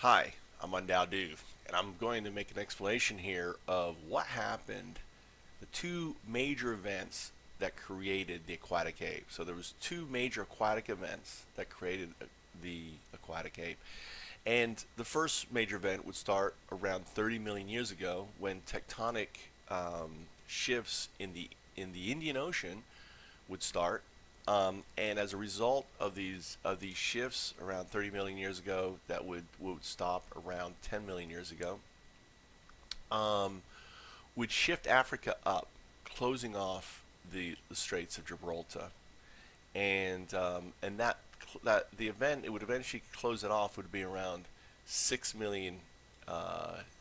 Hi, I'm Untitled, and I'm going to make an explanation here of what happened, the two major events that created the aquatic ape. So there was two major aquatic events that created the aquatic ape. And the first major event would start around 30 million years ago when tectonic shifts in the Indian Ocean would start. And as a result of these shifts around 30 million years ago, that would stop around 10 million years ago, um, would shift Africa up, closing off the Straits of Gibraltar, and that the event it would eventually close it off would be around 6 million,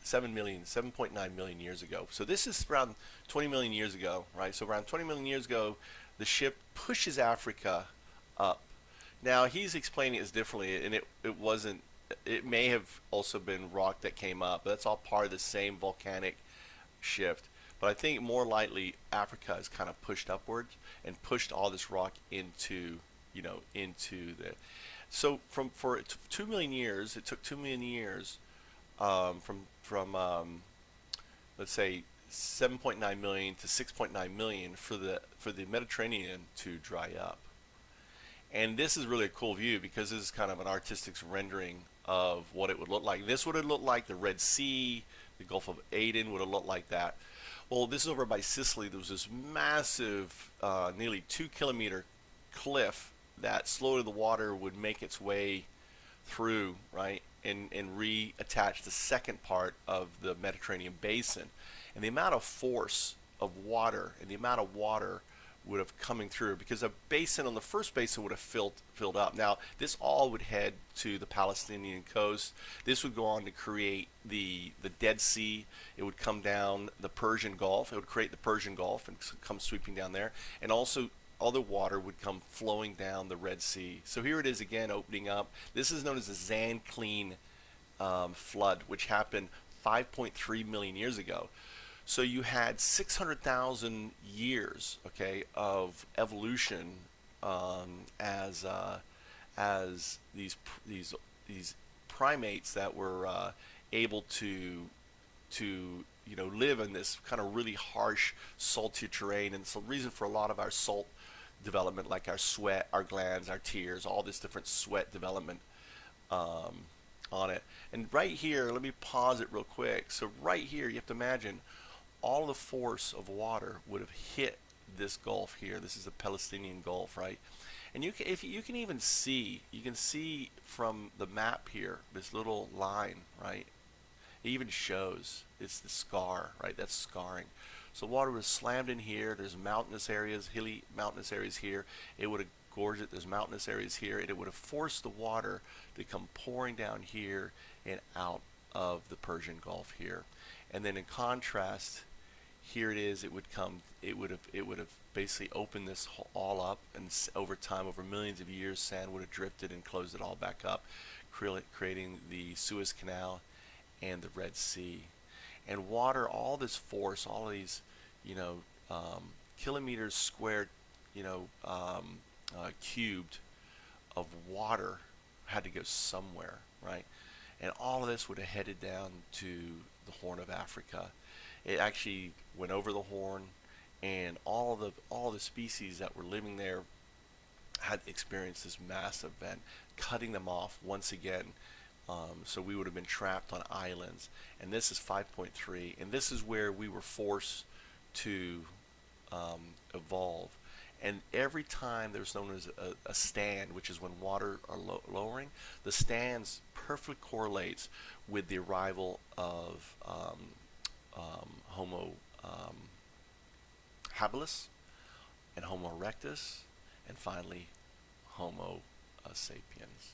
7 million, 7.9 million years ago. So this is around 20 million years ago, right? So around 20 million years ago, the ship pushes Africa up. Now he's explaining it differently, and it wasn't. It may have also been rock that came up, but that's all part of the same volcanic shift. But I think more likely Africa is kind of pushed upwards and pushed all this rock into, into the. So from for 2 million years, it took 2 million years, from let's say 7.9 million to 6.9 million for the Mediterranean to dry up. And this is really a cool view because this is kind of an artistic rendering of what it would look like. This would have looked like the Red Sea, the Gulf of Aden would have looked like that. Well, this is over by Sicily. There was this massive, nearly 2 kilometer cliff that slowly the water would make its way through, right, and reattach the second part of the Mediterranean basin. And the amount of force of water and the amount of water would have coming through because a basin on the first basin would have filled up. Now this all would head to the Palestinian coast. This would go on to create the Dead Sea. It would come down the Persian Gulf. It would create the Persian Gulf and come sweeping down there, and also all the water would come flowing down the Red Sea. So here it is again opening up. This is known as the Zanclean flood, which happened 5.3 million years ago. So you had 600,000 years, okay, of evolution, as these primates that were able to live in this kind of really harsh, salty terrain. And it's the reason for a lot of our salt development, like our sweat, our glands, our tears, all this different sweat development um, on it. And right here, let me pause it real quick. So right here, you have to imagine all the force of water would have hit this Gulf here. This is the Palestinian Gulf, right? And if you can even see, you can see from the map here, this little line, right? It even shows it's the scar, right? That's scarring. So water was slammed in here. There's mountainous areas, hilly mountainous areas here. It would have gorged it. There's mountainous areas here, and it would have forced the water to come pouring down here and out of the Persian Gulf here. And then in contrast, here it is. It would come. It would have basically opened this all up, and over time, over millions of years, sand would have drifted and closed it all back up, creating the Suez Canal and the Red Sea. And water, all this force, all of these, you know, kilometers squared, cubed of water had to go somewhere, right? And all of this would have headed down to the Horn of Africa. It actually went over the Horn, and all the species that were living there had experienced this massive event, cutting them off once again. So we would have been trapped on islands, and this is 5.3, and this is where we were forced to evolve. And every time there's known as a stand, which is when water are lowering, the stands perfectly correlates with the arrival of Homo habilis and Homo erectus, and finally Homo sapiens.